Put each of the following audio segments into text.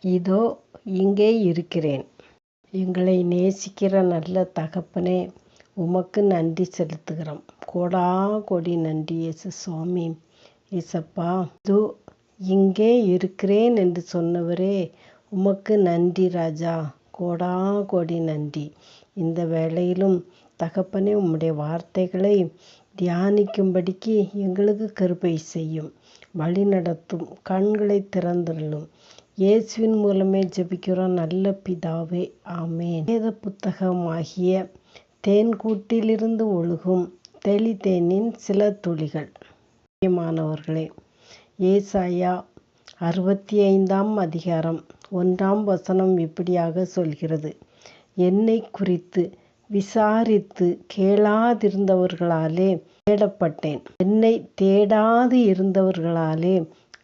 இதோ இங்கே இருக்கிறேன். எங்களை நேசிக்கிற நல்ல தகப்பனே, உமக்கு நன்றி செலுத்துகிறோம். கோடி நன்றி இயேசு சுவாமி. இயேசப்பா, இதோ இங்கே இருக்கிறேன் என்று சொன்னவரே, உமக்கு நன்றி ராஜா. கோடி நன்றி. இந்த வேளையிலும் தகப்பனே, உம்முடைய வார்த்தைகளை தியானிக்கும்படிக்கு எங்களுக்கு கிருபை செய்யும், வழி நடத்தும், கண்களை திறந்தருளும். இயேசுவின் மூலமே ஜெபிக்கிறோம் நல்ல பிதாவே, ஆமேன். வேத புத்தகமாகிய தேன்கூட்டிலிருந்து ஒழுகும் தெளிதேனின் சில துளிகள். பிரியமானவர்களே, ஏசாயா 65ஆம் அதிகாரம் 1ஆம் வசனம் இப்படியாக சொல்கிறது: என்னை குறித்து விசாரித்து கேளாதிருந்தவர்களாலே தேடப்பட்டேன். என்னை தேடாது இருந்தவர்களாலே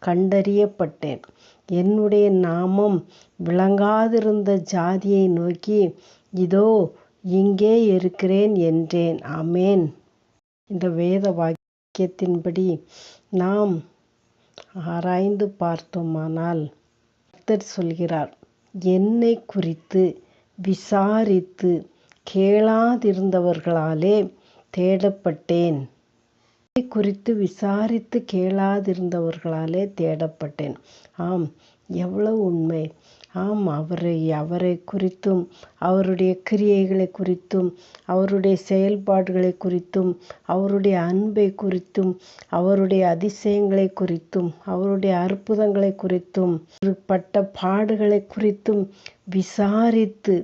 கண்டறியப்பட்டேன். என்னுடைய நாமம் விளங்காதிருந்த ஜாதியை நோக்கி, இதோ இங்கே இருக்கிறேன் என்றேன். ஆமேன். இந்த வேத வாக்கியத்தின்படி நாம் ஆராய்ந்து பார்த்தோமானால், கர்த்தர் சொல்கிறார், என்னை குறித்து விசாரித்து கேளாதிருந்தவர்களாலே தேடப்பட்டேன். குறித்து விசாரித்து கேளாதிருந்தவர்களாலே தேடப்பட்டேன். ஆம், எவ்வளவு உண்மை. ஆம், அவரை குறித்தும், அவருடைய கிரியைகளை குறித்தும், அவருடைய செயல்பாடுகளை குறித்தும், அவருடைய அன்பை குறித்தும், அவருடைய அதிசயங்களை குறித்தும், அவருடைய அற்புதங்களை குறித்தும், பட்ட பாடுகளை குறித்தும் விசாரித்து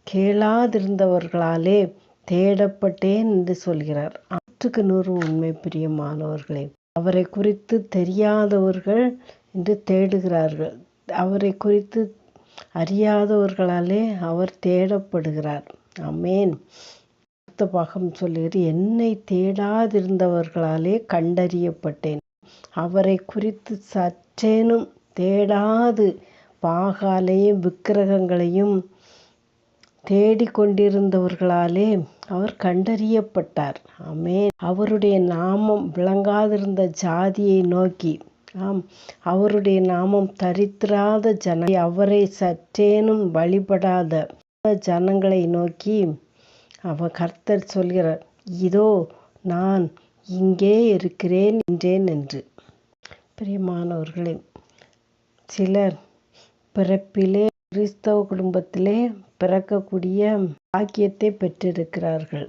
கேளாதிருந்தவர்களாலே தேடப்பட்டேன் என்று சொல்கிறார். 100% உண்மை. பிரியமானவர்களே, அவரை குறித்து தெரியாதவர்கள் என்று தேடுகிறார்கள். அவரை குறித்து அறியாதவர்களாலே அவர் தேடப்படுகிறார். ஆமேன். அடுத்த பாகம் சொல்லுகிறது, என்னை தேடாதிருந்தவர்களாலே கண்டறியப்பட்டேன். அவரை குறித்து சற்றேனும் தேடாது பாகாலையும் விக்கிரகங்களையும் தேடிக்கொண்டிருந்தவர்களாலே அவர் கண்டறியப்பட்டார். ஆமேன். அவருடைய நாமம் விளங்காதிருந்த ஜாதியை நோக்கி, ஆம், அவருடைய நாமம் தரித்திராத அவரை சற்றேனும் வழிபடாத ஜனங்களை நோக்கி கர்த்தர் சொல்கிறார், இதோ நான் இங்கே இருக்கிறேன் என்றேன் என்று. பிரியமானவர்களே, சிலர் பிறப்பிலே கிறிஸ்தவ குடும்பத்திலே பிறக்கக்கூடிய பாக்கியத்தை பெற்றிருக்கிறார்கள்.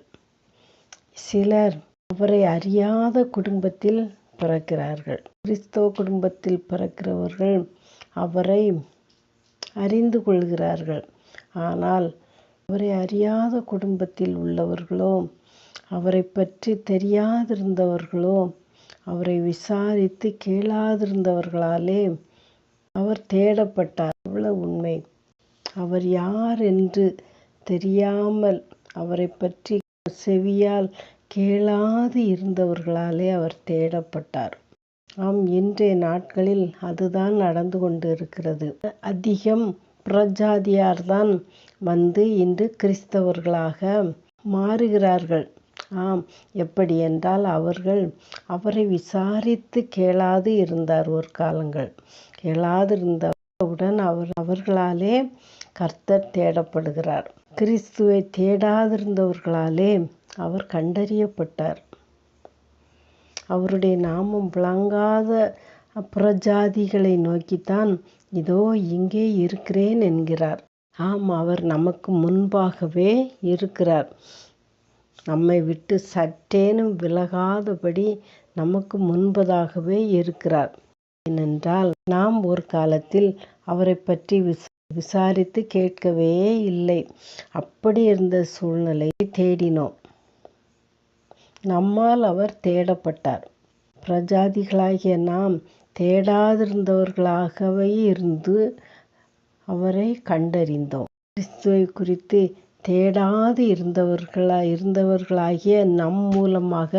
சிலர் அவரை அறியாத குடும்பத்தில் பிறக்கிறார்கள். கிறிஸ்தவ குடும்பத்தில் பிறக்கிறவர்கள் அவரை அறிந்து கொள்கிறார்கள். ஆனால் அவரை அறியாத குடும்பத்தில் உள்ளவர்களோ, அவரை பற்றி தெரியாதிருந்தவர்களோ, அவரை விசாரித்து கேளாதிருந்தவர்களாலே அவர் தேடப்பட்டார். அவ்வளவு உண்மை. அவர் யார் என்று தெரியாமல், அவரை பற்றி செவியால் கேளாது இருந்தவர்களாலே அவர் தேடப்பட்டார். ஆம், இன்றைய நாட்களில் அதுதான் நடந்து கொண்டு இருக்கிறது. அதிகம் புறஜாதியார்தான் வந்து இன்று கிறிஸ்தவர்களாக மாறுகிறார்கள். ஆம், எப்படி என்றால் அவரை விசாரித்து கேளாது இருந்தார். ஒரு காலங்கள் கேளாது இருந்தவுடன் அவர்களாலே கர்த்தர் தேடப்படுகிறார். கிறிஸ்துவை தேடாதிருந்தவர்களாலே அவர் கண்டறியப்பட்டார். அவருடைய நாமம் விளங்காத புறஜாதிகளை நோக்கித்தான், இதோ இங்கே இருக்கிறேன் என்கிறார். ஆம், அவர் நமக்கு முன்பாகவே இருக்கிறார். நம்மை விட்டு சற்றேனும் விலகாதபடி நமக்கு முன்பதாகவே இருக்கிறார். ஏனென்றால் நாம் ஒரு காலத்தில் அவரை பற்றி விசாரித்து கேட்கவே இல்லை. அப்படி இருந்த சூழ்நிலையை தேடினோம். நம்மால் அவர் தேடப்பட்டார். பிரஜாதிகளாகிய நாம் தேடாதிருந்தவர்களாகவே இருந்து அவரை கண்டறிந்தோம். கிறிஸ்துவை குறித்து தேடாது இருந்தவர்களாகிய நம் மூலமாக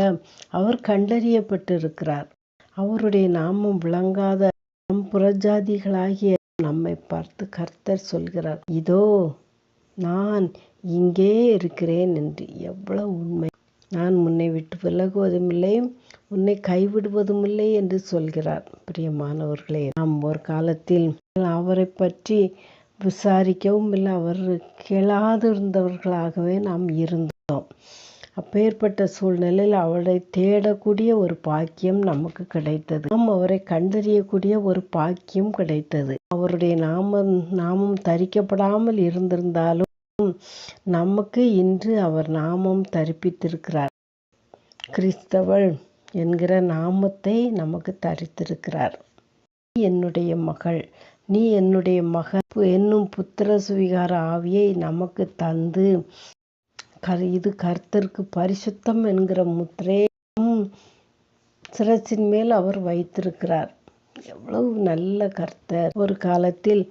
அவர் கண்டறியப்பட்டிருக்கிறார். அவருடைய நாமம் விளங்காத நம் புறஜாதிகளாகிய நம்மை பார்த்து கர்த்தர் சொல்கிறார், இதோ நான் இங்கே இருக்கிறேன் என்று. எவ்வளவு உண்மை. நான் உன்னை விட்டு விலகுவதுமில்லை, உன்னை கைவிடுவதுமில்லை என்று சொல்கிறார். பிரியமானவர்களே, நாம் ஒரு காலத்தில் அவரை பற்றி விசாரிக்கவும் இல்லை, அவர் கேளாதிருந்தவர்களாகவே நாம் இருந்தோம். அப்பேற்பட்ட சூழ்நிலையில் அவரை தேடக்கூடிய ஒரு பாக்கியம் நமக்கு கிடைத்தது. நாம் அவரை கண்டறியக்கூடிய ஒரு பாக்கியம் கிடைத்தது. அவருடைய நாமம் தரிக்கப்படாமல் இருந்திருந்தாலும் நமக்கு இன்று அவர் நாமம் தரிப்பித்திருக்கிறார். கிறிஸ்தவள் என்கிற நாமத்தை நமக்கு தரித்திருக்கிறார். நீ என்னுடைய மகள், நீ என்னுடைய மகன் என்னும் புத்திர சுவிகார ஆவியை நமக்கு தந்து இது கர்த்தருக்கு பரிசுத்தம் என்கிற முத்திரையை சிரசின் மேல் அவர் வைத்திருக்கிறார். எவ்வளவு நல்ல கர்த்தர்! ஒரு காலத்தில்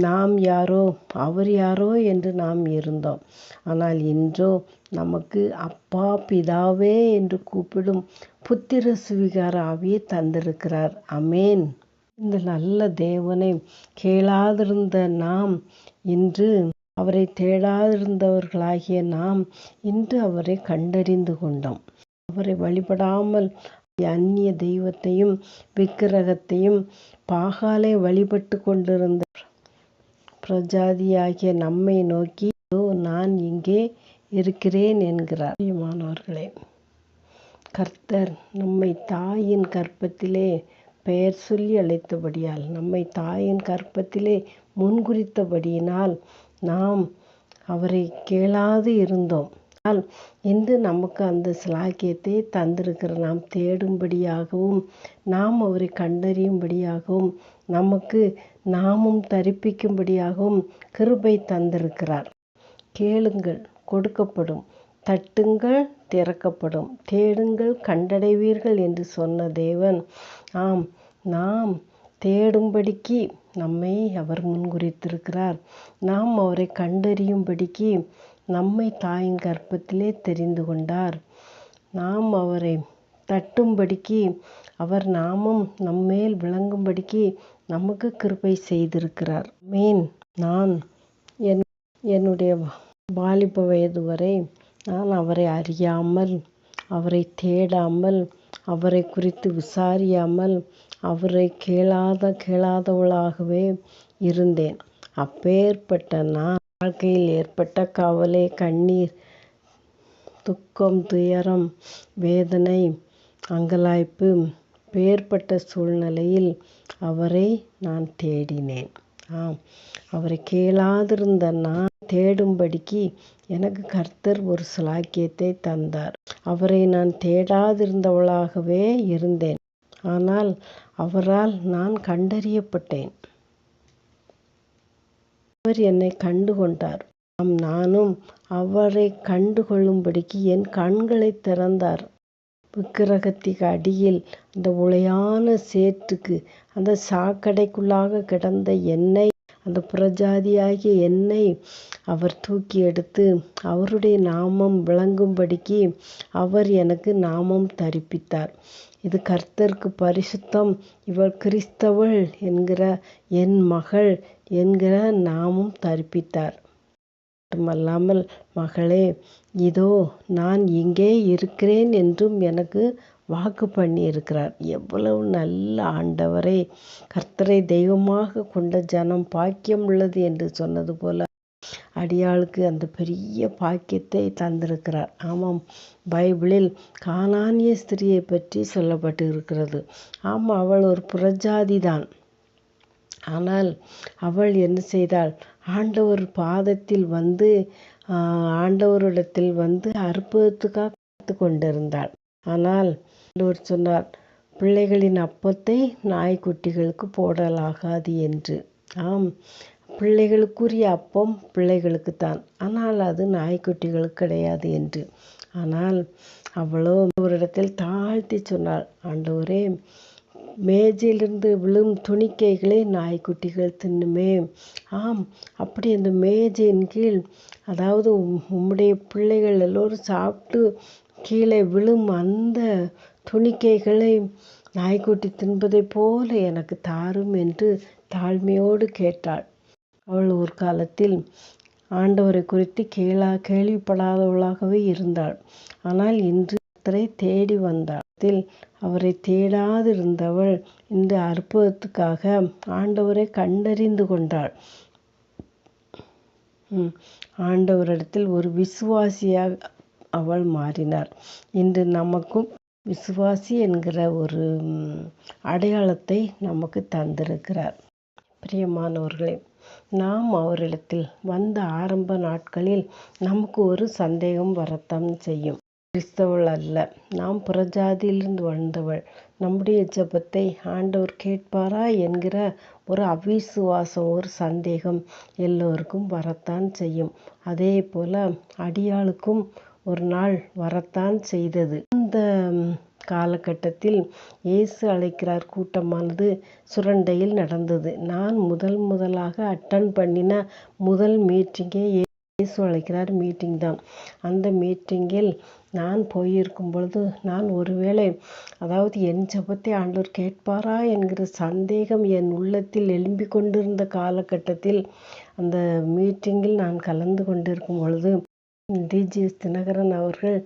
நாம் யாரோ அவர் யாரோ என்று நாம் இருந்தோம். ஆனால் இன்றோ நமக்கு அப்பா பிதாவே என்று கூப்பிடும் புத்திர சுவிகார ஆவியை தந்திருக்கிறார். அமேன். இந்த நல்ல தேவனை கேளாதிருந்த நாம் இன்று, அவரை தேடாதிருந்தவர்களாகிய நாம் இன்று அவரை கண்டறிந்து கொண்டோம். அவரை வழிபடாமல் அந்நிய தெய்வத்தையும் விக்கிரகத்தையும் பாகாலை வழிபட்டு கொண்டிருந்த பிரஜாதியாகிய நம்மை நோக்கி நான் இங்கே இருக்கிறேன் என்கிறார். மாணவர்களே, கர்த்தர் நம்மை தாயின் கற்பத்திலே பெயர் சொல்லி அழைத்தபடியால், நம்மை தாயின் கற்பத்திலே முன்குறித்தபடியினால் நாம் அவரை கேளாது இருந்தோம். ஆனால் இன்று நமக்கு அந்த சிலாக்கியத்தை தந்திருக்கிற, நாம் தேடும்படியாகவும் நாம் அவரை கண்டறியும்படியாகவும் நமக்கு நாமும் தரிப்பிக்கும்படியாகவும் கிருபை தந்திருக்கிறார். கேளுங்கள் கொடுக்கப்படும், தட்டுங்கள் திறக்கப்படும், தேடுங்கள் கண்டடைவீர்கள் என்று சொன்ன தேவன், நாம் தேடும்படிக்கு நம்மை அவர் முன்குறித்திருக்கிறார். நாம் அவரை கண்டறியும்படிக்கு நம்மை தாயின் கர்ப்பத்திலே தெரிந்து கொண்டார். நாம் அவரை தட்டும்படிக்கு, அவர் நாமம் நம்மேல் விளங்கும்படிக்கு நமக்கு கிருபை செய்திருக்கிறார். நான் என்னுடைய வாலிப வயது வரை நான் அவரை அறியாமல், அவரை தேடாமல், அவரை குறித்து விசாரியாமல், அவரை கேளாதவளாகவே இருந்தேன். அப்பேற்பட்ட நான் வாழ்க்கையில் ஏற்பட்ட கவலை, கண்ணீர், துக்கம், துயரம், வேதனை, அங்கலாய்ப்பு, பேர்பட்ட சூழ்நிலையில் அவரை நான் தேடினேன். அவரை கேளாதிருந்த நான் தேடும்படிக்கு எனக்கு கர்த்தர் ஒரு சிலாக்கியத்தை தந்தார். அவரை நான் தேடாதிருந்தவளாகவே இருந்தேன். ஆனால் அவரால் நான் கண்டறியப்பட்டேன். அவர் என்னை கண்டு கொண்டார். நானும் அவரை கண்டு கொள்ளும்படிக்கு என் கண்களை திறந்தார். விக்கிரகத்திற்கு அடியில் அந்த உளையான சேற்றுக்கு, அந்த சாக்கடைக்குள்ளாக கிடந்த என்னை, அந்த புறஜாதியாகிய என்னை அவர் தூக்கி எடுத்து அவருடைய நாமம் விளங்கும்படிக்கு அவர் எனக்கு நாமம் தரிப்பித்தார். இது கர்த்தருக்கு பரிசுத்தம், இவள் கிறிஸ்தவள் என்கிற என் மகள் என்கிற நாமம் தரிப்பித்தார். மட்டுமல்லாமல், மகளே, இதோ நான் இங்கே இருக்கிறேன் என்றும் எனக்கு வாக்கு பண்ணியிருக்கிறார். எவ்வளவு நல்ல ஆண்டவரை, கர்த்தரை தெய்வமாக கொண்ட ஜனம் பாக்கியம் உள்ளது என்று சொன்னது போல அடியாளுக்கு அந்த பெரிய பாக்கியத்தை தந்திருக்கிறார். ஆமாம், பைபிளில் கானானிய ஸ்திரியை பற்றி சொல்லப்பட்டு இருக்கிறது. அவள் ஒரு புறஜாதிதான். ஆனால் அவள் என்ன செய்தாள்? ஆண்டவர் பாதத்தில் வந்து, ஆண்டவரிடத்தில் வந்து அற்புதத்துக்காக காத்து கொண்டிருந்தாள். ஆனால் ஆண்டவர் சொன்னார், பிள்ளைகளின் அப்பத்தை நாய்க்குட்டிகளுக்கு போடலாகாது என்று. பிள்ளைகளுக்குரிய அப்பம் பிள்ளைகளுக்குத்தான், ஆனால் அது நாய்க்குட்டிகளுக்கு கிடையாது என்று. ஆனால் அவளோ ஒரு இடத்தில் தாழ்த்தி சொன்னாள், ஆண்டவரே, மேஜையிலிருந்து விழும் துணிக்கைகளை நாய்க்குட்டிகள் தின்னுமே. அப்படி அந்த மேஜையின் கீழ், அதாவது உம்முடைய பிள்ளைகள் எல்லோரும் சாப்பிட்டு கீழே விழும் அந்த துணிக்கைகளை நாய்க்குட்டி தின்பதை போல எனக்கு தாரும் என்று தாழ்மையோடு கேட்டாள். அவள் ஒரு காலத்தில் ஆண்டவரை குறித்து கேள்விப்படாதவளாகவே இருந்தாள். ஆனால் இன்று கர்த்தரை தேடி வந்தாள். அவரை தேடாதிருந்தவள் இந்த அற்புதத்துக்காக ஆண்டவரை கண்டறிந்து கொண்டாள். ஆண்டவரிடத்தில் ஒரு விசுவாசியாக அவள் மாறினார். இன்று நமக்கும் விசுவாசி என்கிற ஒரு அடையாளத்தை நமக்கு தந்திருக்கிறார். பிரியமானவர்களே, நாம் அவரிடத்தில் வந்த ஆரம்ப நாட்களில் நமக்கு ஒரு சந்தேகம் வரத்தான் செய்யும். கிறிஸ்தவள் அல்ல, நாம் புறஜாதியிலிருந்து வந்தவள், நம்முடைய ஜெபத்தை ஆண்டவர் கேட்பாரா என்கிற ஒரு அவிசுவாசம், ஒரு சந்தேகம் எல்லோருக்கும் வரத்தான் செய்யும். அதே போல அடியாளுக்கும் ஒரு நாள் வரத்தான் செய்தது. இந்த காலகட்டத்தில் இயேசு அழைக்கிறார் கூட்டமானது சுரண்டையில் நடந்தது. நான் முதலாக அட்டன் பண்ணின முதல் மீட்டிங்கே இயேசு அழைக்கிறார் மீட்டிங் தான். அந்த மீட்டிங்கில் நான் போயிருக்கும் பொழுது நான் ஒருவேளை என் ஜெபத்தை ஆண்டவர் கேட்பாரா என்கிற சந்தேகம் என் உள்ளத்தில் எழும்பி கொண்டிருந்த காலகட்டத்தில் அந்த மீட்டிங்கில் நான் கலந்து கொண்டிருக்கும் பொழுது டிஜிஎஸ் தினகரன் அவர்கள்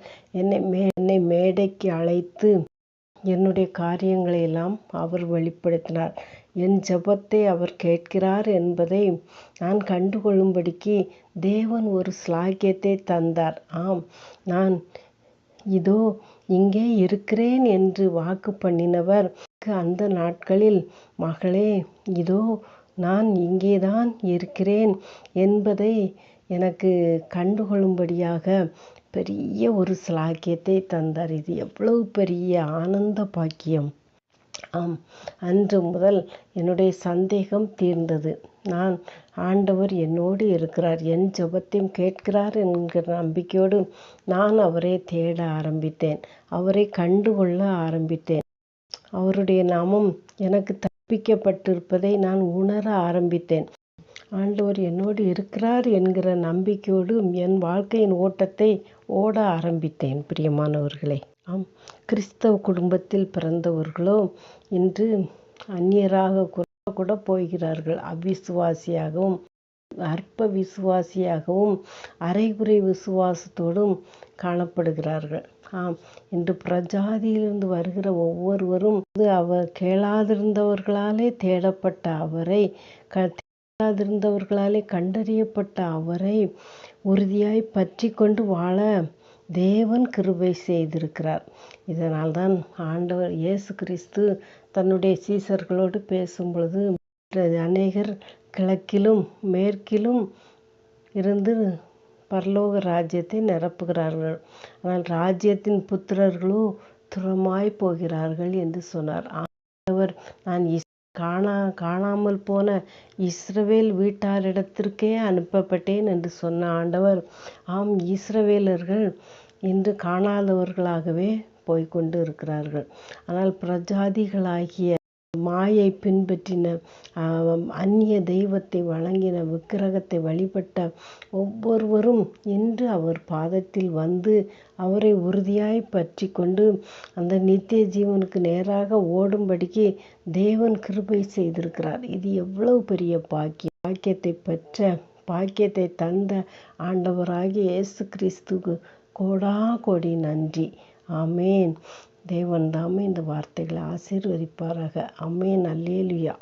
என்னை மேடைக்கு அழைத்து என்னுடைய காரியங்களை எல்லாம் அவர் வெளிப்படுத்தினார். என் ஜெபத்தை அவர் கேட்கிறார் என்பதை நான் கண்டுகொள்ளும்படிக்கு தேவன் ஒரு ஸ்லாக்கியத்தை தந்தார். ஆம், நான் இதோ இங்கே இருக்கிறேன் என்று வாக்கு பண்ணினவர் அந்த நாட்களில், மகளே இதோ நான் இங்கேதான் இருக்கிறேன் என்பதை எனக்கு கண்டுகொள்ளும்படியாக பெரிய ஒரு ஸ்லாக்கியத்தை தந்தார். இது எவ்வளவு பெரிய ஆனந்த பாக்கியம்! ஆம், அன்று முதல் என்னுடைய சந்தேகம் தீர்ந்தது. நான் ஆண்டவர் என்னோடு இருக்கிறார், என் ஜெபத்தையும் கேட்கிறார் என்கிற நம்பிக்கையோடு நான் அவரை தேட ஆரம்பித்தேன். அவரை கண்டுகொள்ள ஆரம்பித்தேன். அவருடைய நாமம் எனக்கு தப்பிக்கப்பட்டிருப்பதை நான் உணர ஆரம்பித்தேன். ஆண்டவர் என்னோடு இருக்கிறார் என்கிற நம்பிக்கையோடு என் வாழ்க்கையின் ஓட்டத்தை ஓட ஆரம்பித்தேன். பிரியமானவர்களே, ஆம், கிறிஸ்தவ குடும்பத்தில் பிறந்தவர்களோ இன்று அந்நியராக கூட போகிறார்கள். அவிசுவாசியாகவும் அற்ப விசுவாசியாகவும் அரைகுறை விசுவாசத்தோடும் காணப்படுகிறார்கள். ஆம், இன்று பிரஜாதியிலிருந்து வருகிற ஒவ்வொருவரும் அவர் கேளாதிருந்தவர்களாலே தேடப்பட்ட அவரை, கேளாதிருந்தவர்களாலே கண்டறியப்பட்ட அவரை உறுதியாய் பற்றி கொண்டு வாழ தேவன் கிருபை செய்திருக்கிறார். இதனால்தான் ஆண்டவர் இயேசு கிறிஸ்து தன்னுடைய சீசர்களோடு பேசும் பொழுது அநேகர் கிழக்கிலும் மேற்கிலும் இருந்து பரலோக ராஜ்யத்தை நிரப்புகிறார்கள், ஆனால் ராஜ்யத்தின் புத்திரர்களோ தூரமாய் போகிறார்கள் என்று சொன்னார். ஆண்டவர் நான் காணாமல் போன இஸ்ரவேல் வீட்டாரிடத்திற்கே அனுப்பப்பட்டேன் என்று சொன்ன ஆண்டவர், ஆம், இஸ்ரவேலர்கள் இன்று காணாதவர்களாகவே போய்கொண்டு இருக்கிறார்கள். ஆனால் பிரஜாதிகளாகிய மாயை பின்பற்றின, அந்நிய தெய்வத்தை வணங்கின, விக்கிரகத்தை வழிபட்ட ஒவ்வொருவரும் இன்று அவர் பாதத்தில் வந்து அவரை உறுதியாய் பற்றி கொண்டு அந்த நித்திய ஜீவனுக்கு நேராக ஓடும்படிக்கு தேவன் கிருபை செய்திருக்கிறார். இது எவ்வளவு பெரிய பாக்கியத்தை தந்த ஆண்டவராகிய இயேசு கிறிஸ்துவுக்கு கோடி நன்றி. ஆமேன். தேவன் தாமே இந்த வார்த்தைகளை ஆசீர்வதிப்பாராக. ஆமேன். அல்லேலூயா.